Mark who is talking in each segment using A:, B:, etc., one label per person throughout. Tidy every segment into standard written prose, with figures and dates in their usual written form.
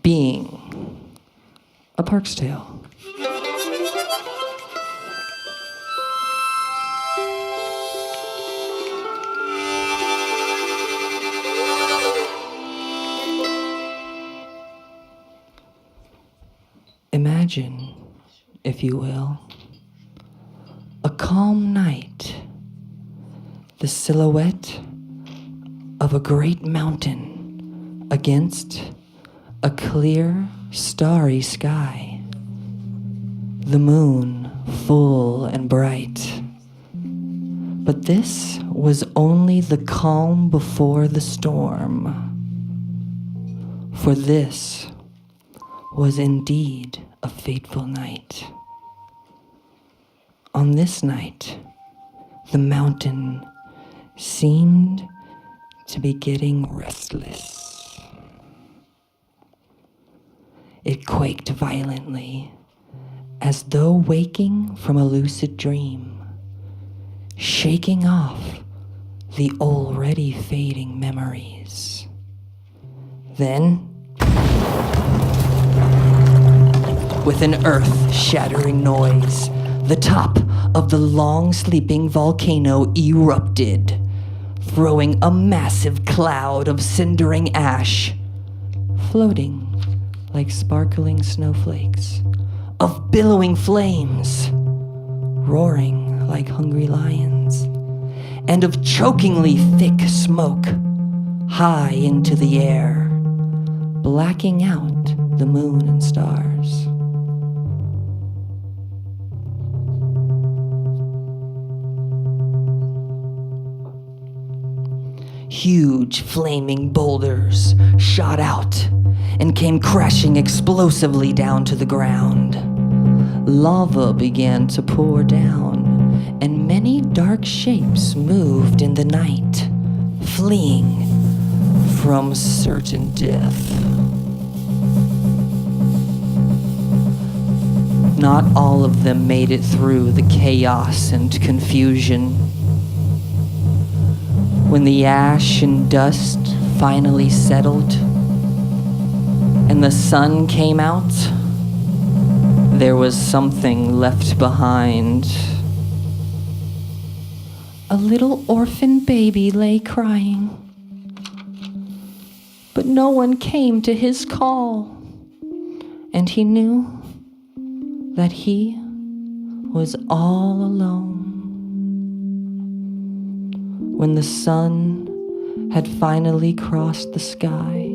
A: Being. A Park's Tale. Imagine, if you will, a calm night, the silhouette of a great mountain against a clear, starry sky, the moon full and bright. But this was only the calm before the storm, for this was indeed a fateful night. On this night, the mountain seemed to be getting restless. It quaked violently, as though waking from a lucid dream, shaking off the already fading memories. Then, with an earth-shattering noise, the top of the long-sleeping volcano erupted, throwing a massive cloud of cindering ash, floating like sparkling snowflakes, of billowing flames, roaring like hungry lions, and of chokingly thick smoke high into the air, blacking out the moon and stars. Huge flaming boulders shot out and came crashing explosively down to the ground. Lava began to pour down, and many dark shapes moved in the night, fleeing from certain death. Not all of them made it through the chaos and confusion. When the ash and dust finally settled and the sun came out, there was something left behind. A little orphan baby lay crying, but no one came to his call, and he knew that he was all alone. When the sun had finally crossed the sky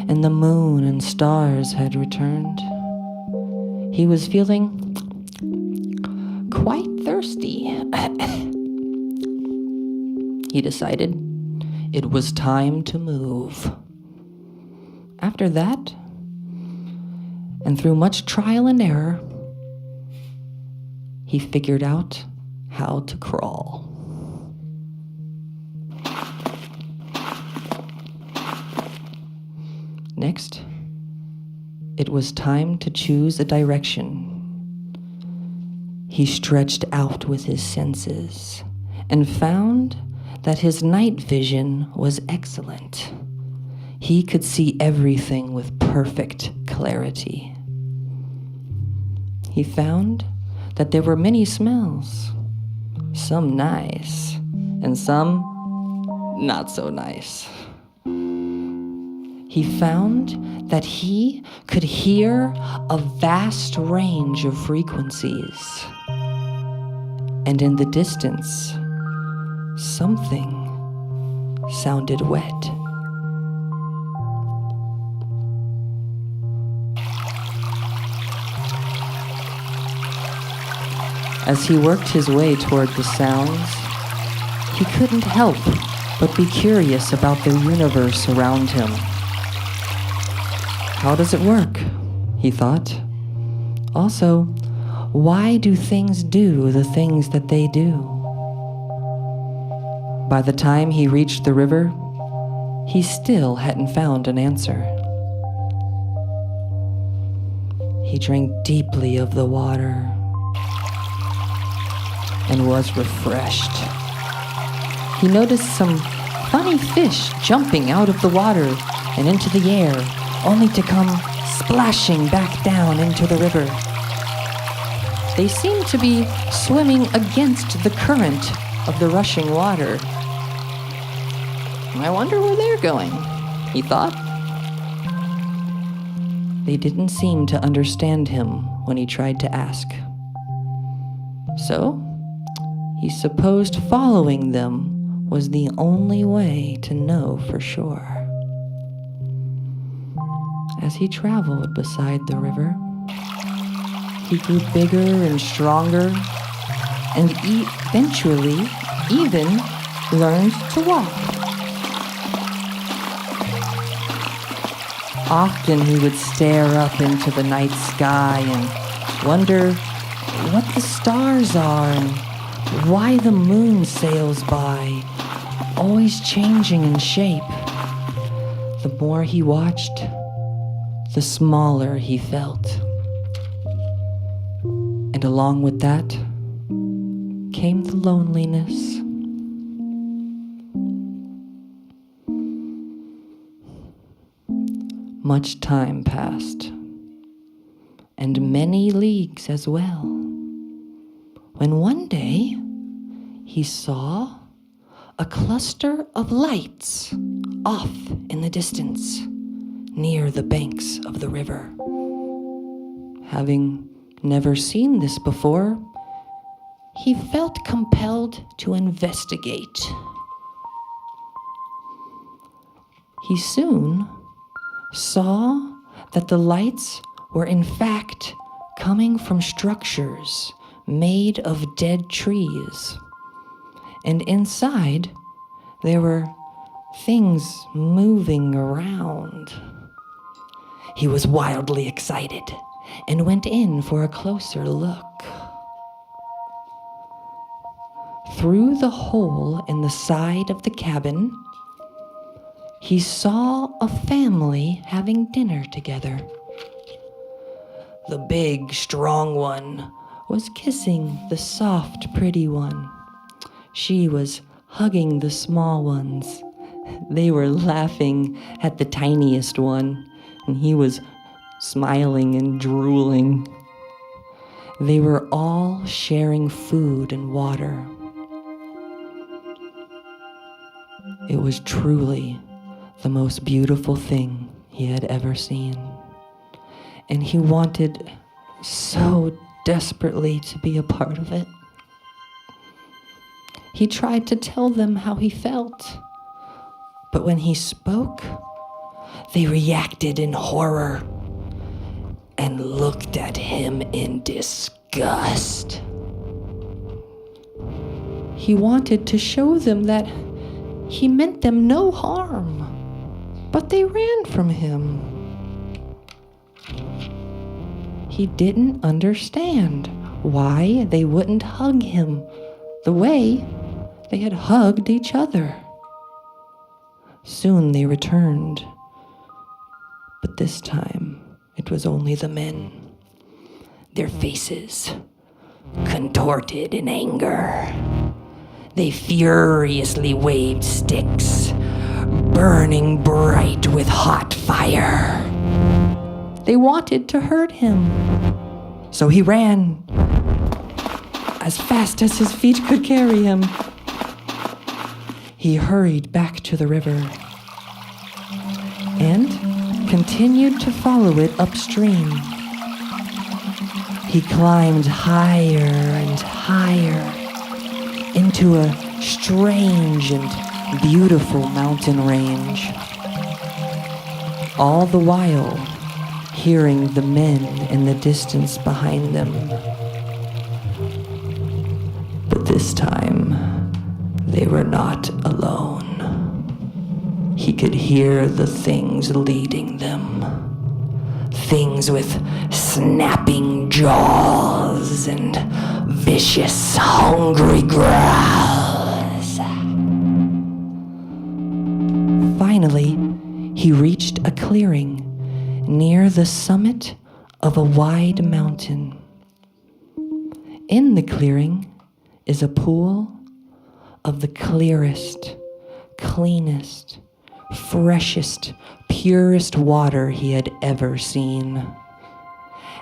A: and the moon and stars had returned, he was feeling quite thirsty. He decided it was time to move. After that, and through much trial and error, he figured out how to crawl. Next, it was time to choose a direction. He stretched out with his senses and found that his night vision was excellent. He could see everything with perfect clarity. He found that there were many smells, some nice and some not so nice. He found that he could hear a vast range of frequencies. And in the distance, something sounded wet. As he worked his way toward the sounds, he couldn't help but be curious about the universe around him. How does it work? He thought. Also, why do things do the things that they do? By the time he reached the river, he still hadn't found an answer. He drank deeply of the water and was refreshed. He noticed some funny fish jumping out of the water and into the air, only to come splashing back down into the river. They seemed to be swimming against the current of the rushing water. I wonder where they're going, he thought. They didn't seem to understand him when he tried to ask. So, he supposed following them was the only way to know for sure. As he traveled beside the river, he grew bigger and stronger, and eventually even learned to walk. Often he would stare up into the night sky and wonder what the stars are and why the moon sails by, always changing in shape. The more he watched, the smaller he felt. And along with that came the loneliness. Much time passed, and many leagues as well, when one day he saw a cluster of lights off in the distance near the banks of the river. Having never seen this before, he felt compelled to investigate. He soon saw that the lights were in fact coming from structures made of dead trees, and inside there were things moving around. He was wildly excited and went in for a closer look. Through the hole in the side of the cabin, he saw a family having dinner together. The big, strong one was kissing the soft, pretty one. She was hugging the small ones. They were laughing at the tiniest one, and he was smiling and drooling. They were all sharing food and water. It was truly the most beautiful thing he had ever seen, and he wanted so desperately to be a part of it. He tried to tell them how he felt, but when he spoke, they reacted in horror and looked at him in disgust. He wanted to show them that he meant them no harm, but they ran from him. He didn't understand why they wouldn't hug him the way they had hugged each other. Soon they returned, but this time it was only the men, their faces contorted in anger. They furiously waved sticks, burning bright with hot fire. They wanted to hurt him, so he ran as fast as his feet could carry him. He hurried back to the river and continued to follow it upstream. He climbed higher and higher into a strange and beautiful mountain range, all the while hearing the men in the distance behind them. But this time, they were not alone. He could hear the things leading them. Things with snapping jaws and vicious, hungry growls. Finally, he reached a clearing near the summit of a wide mountain. In the clearing is a pool of the clearest, cleanest, freshest, purest water he had ever seen.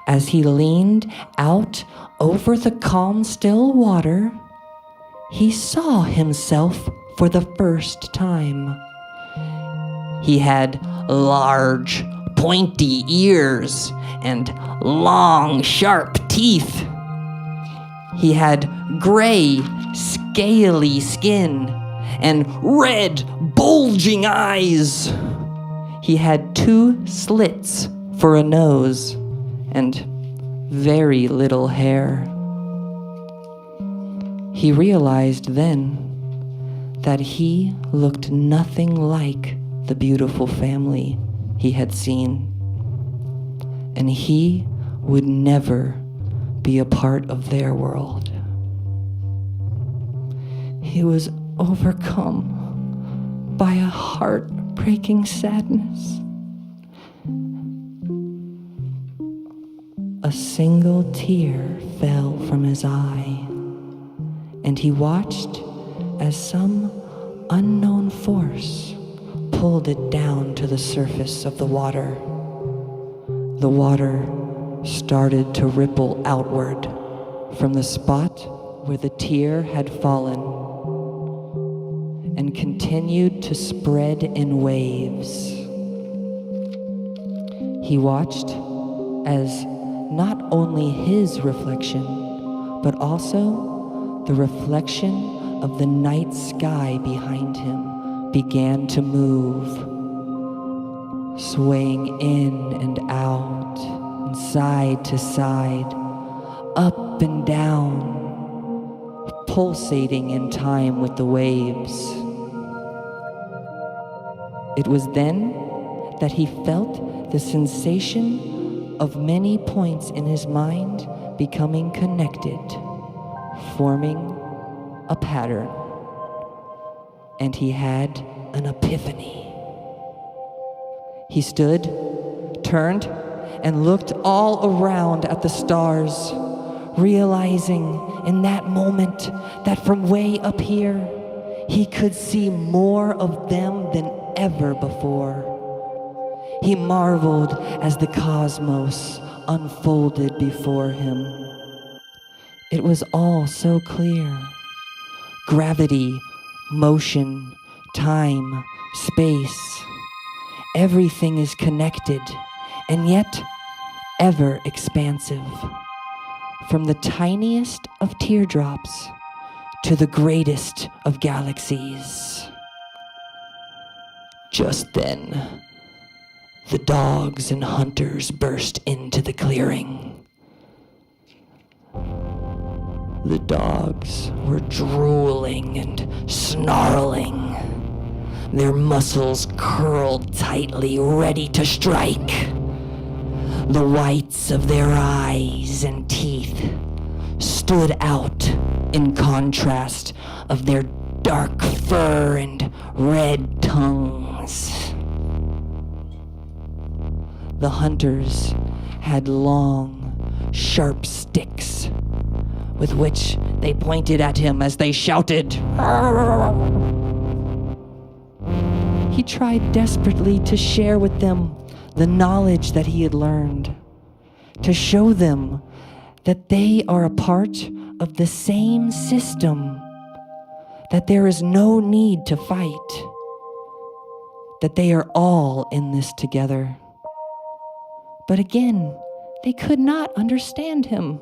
A: As he leaned out over the calm, still water, he saw himself for the first time. He had large, pointy ears and long, sharp teeth. He had gray, scaly skin and red, bulging eyes. He had 2 slits for a nose and very little hair. He realized then that he looked nothing like the beautiful family he had seen, and he would never be a part of their world. He was overcome by a heartbreaking sadness. A single tear fell from his eye, and he watched as some unknown force pulled it down to the surface of the water. The water started to ripple outward from the spot where the tear had fallen and continued to spread in waves. He watched as not only his reflection, but also the reflection of the night sky behind him began to move, swaying in and out, and side to side, up and down, pulsating in time with the waves. It was then that he felt the sensation of many points in his mind becoming connected, forming a pattern. And he had an epiphany. He stood, turned, and looked all around at the stars, realizing in that moment that from way up here, he could see more of them than ever before. He marveled as the cosmos unfolded before him. It was all so clear. Gravity, motion, time, space. Everything is connected and yet ever expansive. From the tiniest of teardrops to the greatest of galaxies. Just then, the dogs and hunters burst into the clearing. The dogs were drooling and snarling, their muscles curled tightly, ready to strike. The whites of their eyes and teeth stood out in contrast of their dark fur and red tongues. The hunters had long, sharp sticks with which they pointed at him as they shouted. He tried desperately to share with them the knowledge that he had learned, to show them that they are a part of the same system, that there is no need to fight, that they are all in this together. But again, they could not understand him.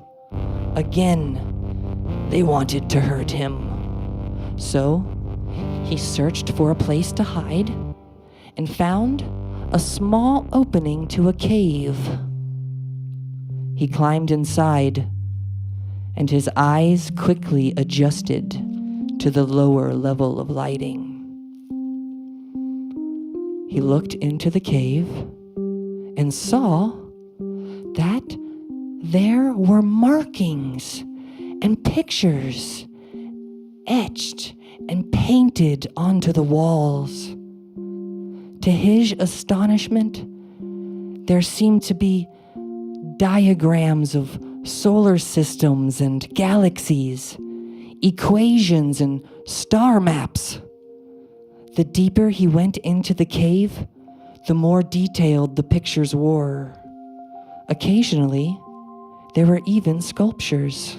A: Again, they wanted to hurt him. So he searched for a place to hide and found a small opening to a cave. He climbed inside, and his eyes quickly adjusted to the lower level of lighting. He looked into the cave and saw that there were markings and pictures etched and painted onto the walls. To his astonishment, there seemed to be diagrams of solar systems and galaxies, equations and star maps. The deeper he went into the cave, the more detailed the pictures were. Occasionally, there were even sculptures.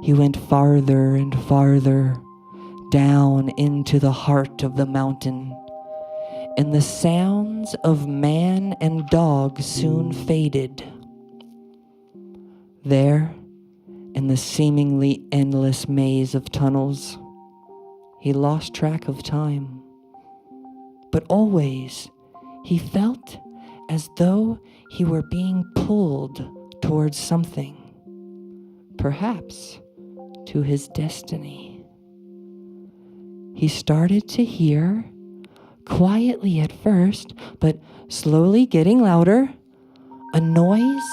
A: He went farther and farther down into the heart of the mountain, and the sounds of man and dog soon faded. There, in the seemingly endless maze of tunnels, he lost track of time. But always, he felt as though he were being pulled towards something, perhaps to his destiny. He started to hear, quietly at first, but slowly getting louder, a noise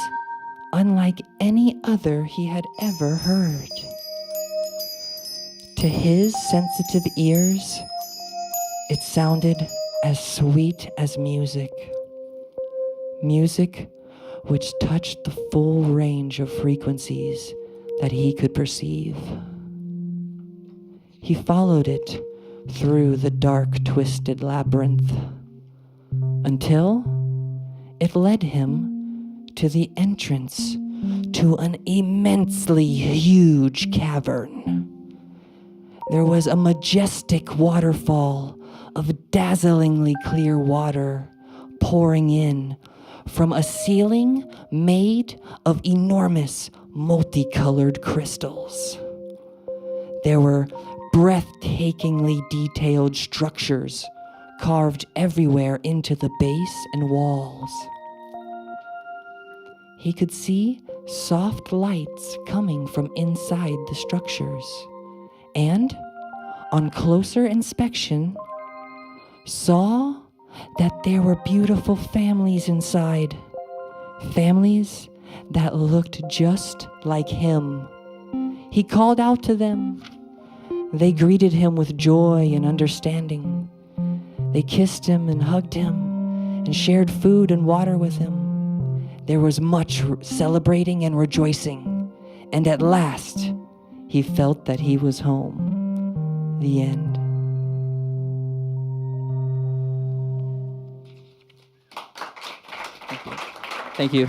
A: unlike any other he had ever heard. To his sensitive ears, it sounded as sweet as music. Music which touched the full range of frequencies that he could perceive. He followed it through the dark, twisted labyrinth until it led him to the entrance to an immensely huge cavern. There was a majestic waterfall of dazzlingly clear water pouring in from a ceiling made of enormous multicolored crystals. There were breathtakingly detailed structures carved everywhere into the base and walls. He could see soft lights coming from inside the structures, and on closer inspection, saw that there were beautiful families inside, families that looked just like him. He called out to them. They greeted him with joy and understanding. They kissed him and hugged him and shared food and water with him. There was much celebrating and rejoicing, and at last, he felt that he was home. The end. Thank you.